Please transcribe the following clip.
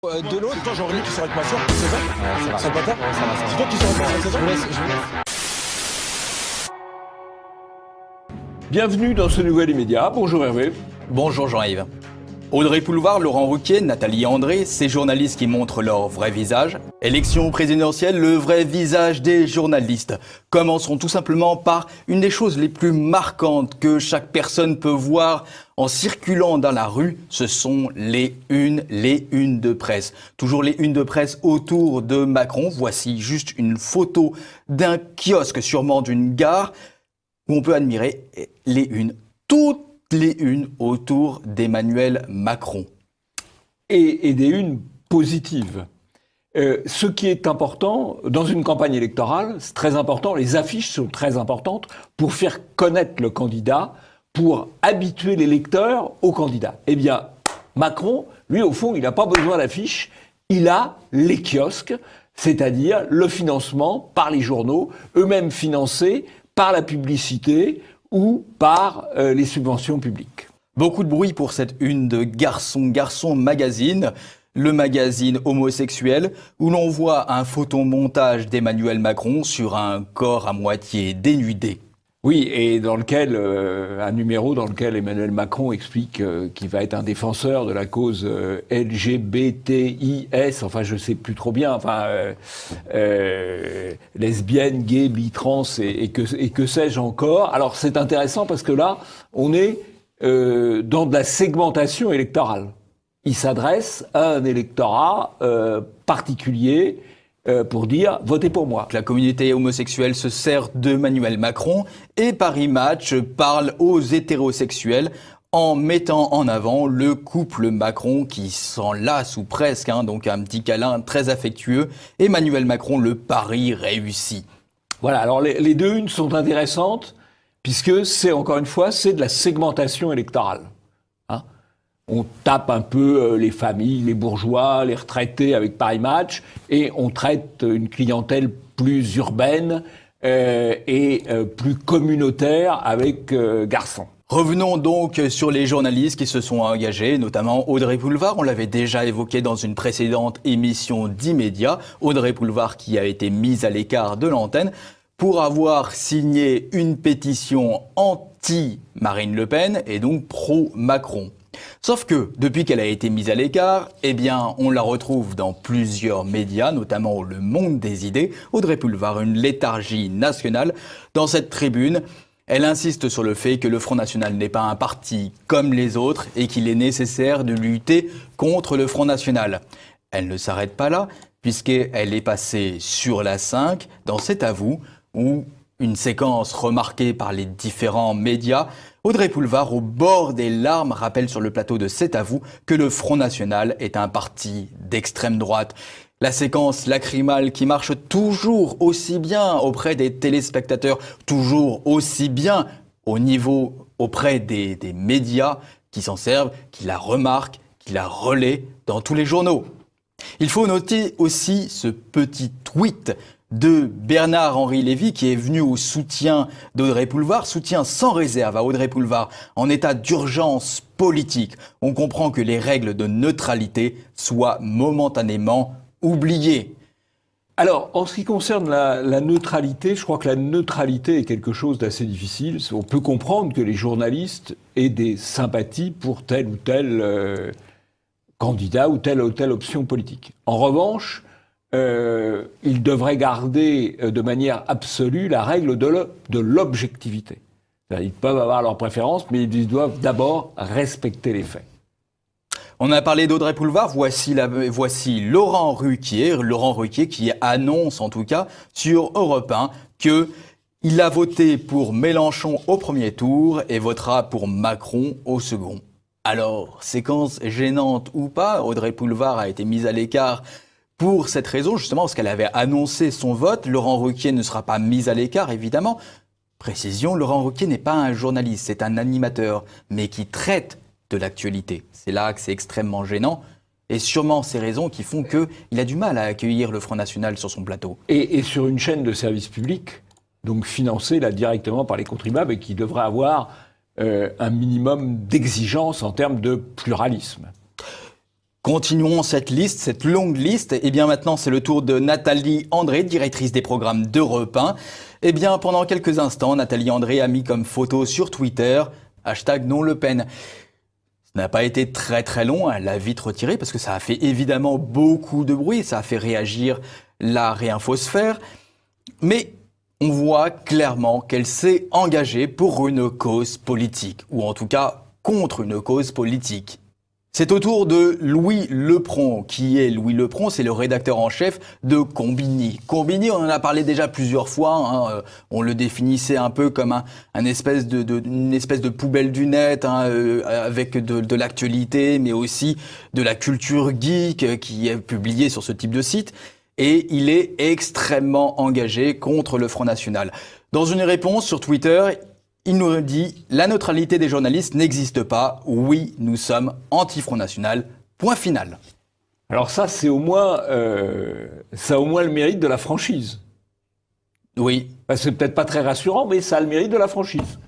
De l'autre, c'est toi Jean-Rémy qui sera avec ma soeur, c'est ça? Ouais, ça va. C'est le bâtard? Ouais, ça va. C'est toi qui seras avec ma soeur, c'est ça? Je vous laisse. Bienvenue dans ce nouvel immédiat. Bonjour Hervé. Bonjour Jean-Yves. Audrey Pulvar, Laurent Wauquiez, Nathalie André, ces journalistes qui montrent leur vrai visage. Élection présidentielle, le vrai visage des journalistes. Commençons tout simplement par une des choses les plus marquantes que chaque personne peut voir en circulant dans la rue, ce sont les unes de presse. Toujours les unes de presse autour de Macron. Voici juste une photo d'un kiosque, sûrement d'une gare, où on peut admirer les unes, toutes les unes autour d'Emmanuel Macron. Et des unes positives. Ce qui est important, dans une campagne électorale, c'est très important, les affiches sont très importantes pour faire connaître le candidat, pour habituer les lecteurs au candidat. Eh bien, Macron, lui, au fond, il n'a pas besoin d'affiches, il a les kiosques, c'est-à-dire le financement par les journaux, eux-mêmes financés par la publicité ou par les subventions publiques. Beaucoup de bruit pour cette une de Garçon Magazine, le magazine homosexuel, où l'on voit un photomontage d'Emmanuel Macron sur un corps à moitié dénudé. Oui, et dans lequel un numéro dans lequel Emmanuel Macron explique qu'il va être un défenseur de la cause LGBTIS, enfin je sais plus trop bien, enfin lesbienne, gay, bi, trans et que sais-je encore. Alors c'est intéressant parce que là on est dans de la segmentation électorale. Il s'adresse à un électorat particulier. Pour dire « votez pour moi ». La communauté homosexuelle se sert d'Emmanuel Macron et Paris Match parle aux hétérosexuels en mettant en avant le couple Macron qui s'en lasse ou presque, donc un petit câlin très affectueux. Emmanuel Macron, le pari réussi. Voilà, alors les deux unes sont intéressantes puisque c'est, encore une fois, c'est de la segmentation électorale. On tape un peu les familles, les bourgeois, les retraités avec Paris Match et on traite une clientèle plus urbaine et plus communautaire avec Garçon. Revenons donc sur les journalistes qui se sont engagés, notamment Audrey Pulvar. On l'avait déjà évoqué dans une précédente émission d'Immédiat. Audrey Pulvar qui a été mise à l'écart de l'antenne pour avoir signé une pétition anti-Marine Le Pen et donc pro-Macron. Sauf que, depuis qu'elle a été mise à l'écart, eh bien, on la retrouve dans plusieurs médias, notamment Le Monde des idées. Audrey Pulvar, une léthargie nationale. Dans cette tribune, elle insiste sur le fait que le Front National n'est pas un parti comme les autres et qu'il est nécessaire de lutter contre le Front National. Elle ne s'arrête pas là, puisqu'elle est passée sur la 5, dans C'est à vous, où une séquence remarquée par les différents médias, Audrey Pulvar, au bord des larmes, rappelle sur le plateau de C'est à vous que le Front National est un parti d'extrême droite. La séquence lacrymale qui marche toujours aussi bien auprès des téléspectateurs, toujours aussi bien au niveau auprès des médias qui s'en servent, qui la remarquent, qui la relaient dans tous les journaux. Il faut noter aussi ce petit tweet de Bernard-Henri Lévy qui est venu au soutien d'Audrey Pulvar, soutien sans réserve à Audrey Pulvar en état d'urgence politique. On comprend que les règles de neutralité soient momentanément oubliées. Alors, en ce qui concerne la neutralité, je crois que la neutralité est quelque chose d'assez difficile. On peut comprendre que les journalistes aient des sympathies pour tel ou tel candidat ou telle option politique. En revanche, ils devraient garder de manière absolue la règle de l'objectivité. Ils peuvent avoir leurs préférences, mais ils doivent d'abord respecter les faits. On a parlé d'Audrey Pulvar, voici Laurent Ruquier qui annonce en tout cas sur Europe 1 qu'il a voté pour Mélenchon au premier tour et votera pour Macron au second. Alors, séquence gênante ou pas, Audrey Pulvar a été mise à l'écart pour cette raison, justement, parce qu'elle avait annoncé son vote. Laurent Ruquier ne sera pas mis à l'écart, évidemment. Précision, Laurent Ruquier n'est pas un journaliste, c'est un animateur, mais qui traite de l'actualité. C'est là que c'est extrêmement gênant. Et sûrement ces raisons qui font qu'il a du mal à accueillir le Front National sur son plateau. Et sur une chaîne de service public, donc financée là directement par les contribuables et qui devrait avoir un minimum d'exigence en termes de pluralisme. Continuons cette liste, cette longue liste. Et bien maintenant, c'est le tour de Nathalie André, directrice des programmes d'Europe 1. Eh bien, pendant quelques instants, Nathalie André a mis comme photo sur Twitter #NonLePen. Ça n'a pas été très très long, elle l'a vite retiré parce que ça a fait évidemment beaucoup de bruit, ça a fait réagir la réinfosphère. Mais on voit clairement qu'elle s'est engagée pour une cause politique, ou en tout cas contre une cause politique. C'est au tour de Louis Lepron. Qui est Louis Lepron? C'est le rédacteur en chef de Combini. Combini, on en a parlé déjà plusieurs fois. On le définissait un peu comme une espèce de poubelle du net, avec de l'actualité, mais aussi de la culture geek qui est publiée sur ce type de site. Et il est extrêmement engagé contre le Front National. Dans une réponse sur Twitter, il nous dit « La neutralité des journalistes n'existe pas. Oui, nous sommes anti-Front National. Point final. » Alors ça, ça a au moins le mérite de la franchise. Oui. C'est peut-être pas très rassurant, mais ça a le mérite de la franchise.